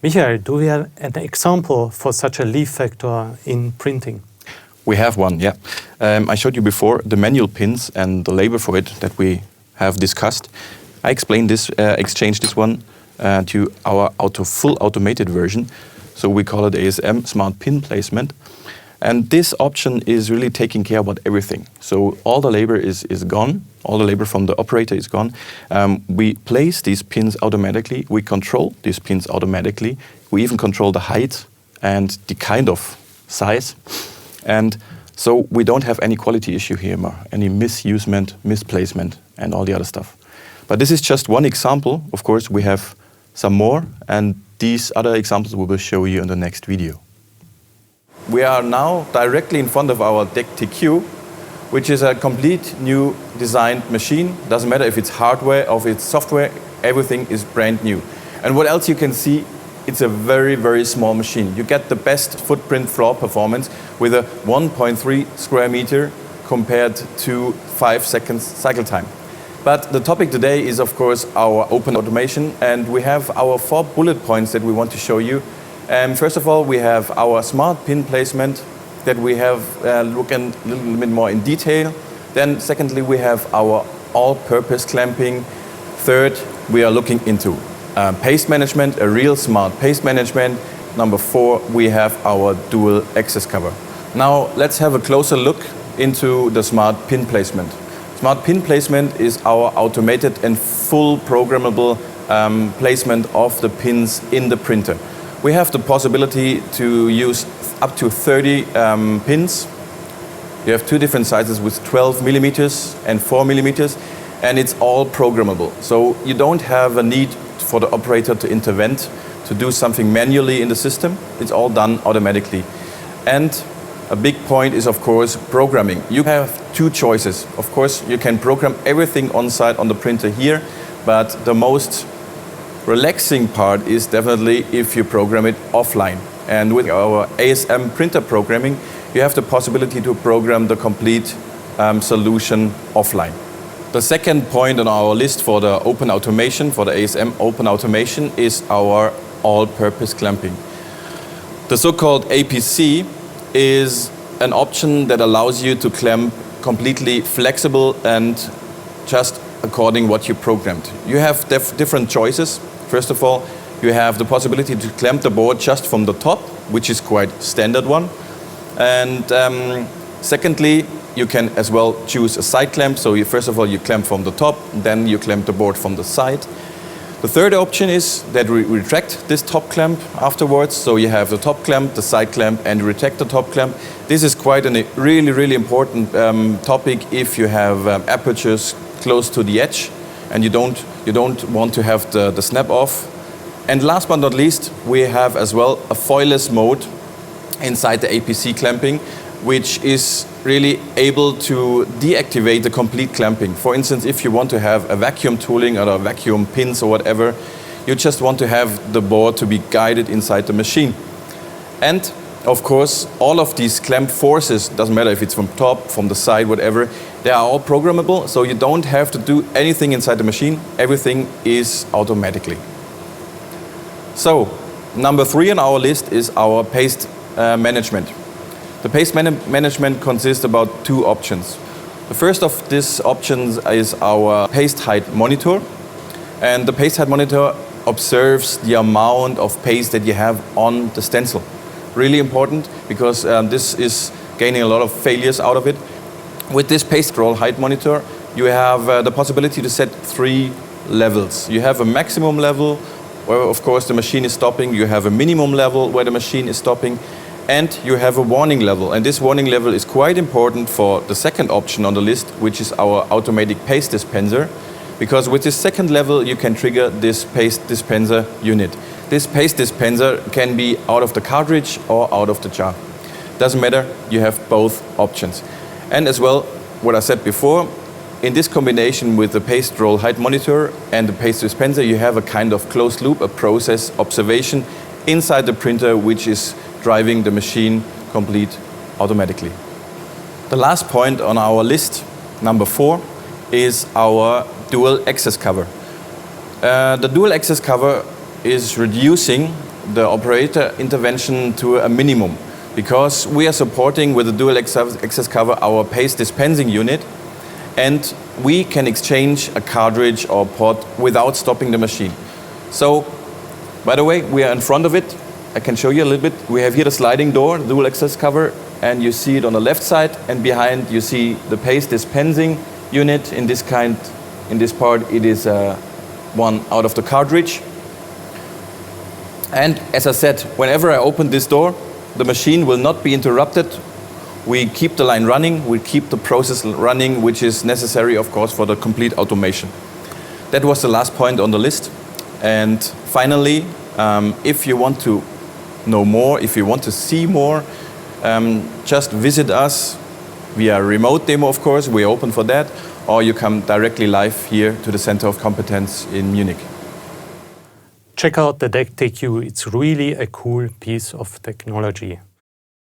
Michael, do we have an example for such a leaf vector in printing? We have one, yeah. I showed you before the manual pins and the labor for it that we have discussed. I explained this, exchanged this one to our full automated version. So we call it ASM, Smart Pin Placement. And this option is really taking care about everything. So all the labor is gone. All the labor from the operator is gone. We place these pins automatically. We control these pins automatically. We even control the height and the kind of size. And so we don't have any quality issue here, any misusement, misplacement, and all the other stuff. But this is just one example. Of course, we have some more, and these other examples we will show you in the next video. We are now directly in front of our DEK TQ, which is a complete new designed machine. Doesn't matter if it's hardware or if it's software, everything is brand new. And what else you can see, it's a very, very small machine. You get the best footprint floor performance with a 1.3 square meter compared to 5 seconds cycle time. But the topic today is, of course, our open automation, and we have our 4 bullet points that we want to show you. First of all, we have our smart pin placement that we have looked at a little bit more in detail. Then secondly, we have our all-purpose clamping. Third, we are looking into paste management, a real smart paste management. Number 4, we have our dual access cover. Now let's have a closer look into the smart pin placement. Smart pin placement is our automated and full programmable placement of the pins in the printer. We have the possibility to use up to 30 pins. You have 2 different sizes with 12 millimeters and 4 millimeters, and it's all programmable. So you don't have a need for the operator to intervene, to do something manually in the system. It's all done automatically. And a big point is, of course, programming. You have 2 choices. Of course, you can program everything on site on the printer here, but the most relaxing part is definitely if you program it offline. And with our ASM printer programming, you have the possibility to program the complete solution offline. The second point on our list for the open automation, for the ASM open automation, is our all-purpose clamping. The so-called APC is an option that allows you to clamp completely flexible and just according what you programmed. You have different choices. First of all, you have the possibility to clamp the board just from the top, which is quite standard one. And secondly, you can as well choose a side clamp. So first of all, you clamp from the top, then you clamp the board from the side. The third option is that we retract this top clamp afterwards. So you have the top clamp, the side clamp, and retract the top clamp. This is quite a really, really important topic if you have apertures close to the edge and you don't want to have the snap off. And last but not least, we have as well a foilless mode inside the APC clamping, which is really able to deactivate the complete clamping. For instance, if you want to have a vacuum tooling or a vacuum pins or whatever, you just want to have the board to be guided inside the machine. And of course, all of these clamp forces, doesn't matter if it's from top, from the side, whatever, they are all programmable, so you don't have to do anything inside the machine. Everything is automatically. So, number 3 on our list is our paste management. The paste management consists about 2 options. The first of these options is our paste height monitor. And the paste height monitor observes the amount of paste that you have on the stencil. Really important, because this is gaining a lot of failures out of it. With this paste roll height monitor, you have the possibility to set 3 levels. You have a maximum level where, of course, the machine is stopping. You have a minimum level where the machine is stopping. And you have a warning level. And this warning level is quite important for the second option on the list, which is our automatic paste dispenser. Because with this second level, you can trigger this paste dispenser unit. This paste dispenser can be out of the cartridge or out of the jar. Doesn't matter, you have both options. And as well, what I said before, in this combination with the paste roll height monitor and the paste dispenser, you have a kind of closed loop, a process observation inside the printer, which is driving the machine complete automatically. The last point on our list, number 4, is our dual access cover. The dual access cover is reducing the operator intervention to a minimum, because we are supporting with the dual access cover our paste dispensing unit, and we can exchange a cartridge or port without stopping the machine. So, by the way, we are in front of it. I can show you a little bit. We have here the sliding door, the dual access cover, and you see it on the left side, and behind you see the paste dispensing unit. In this part, it is one out of the cartridge. And as I said, whenever I open this door, the machine will not be interrupted. We keep the line running, we keep the process running, which is necessary, of course, for the complete automation. That was the last point on the list. And finally, if you want to know more, if you want to see more, just visit us via remote demo, of course. We are open for that. Or you come directly live here to the Center of Competence in Munich. Check out the DEK TQ. It's really a cool piece of technology.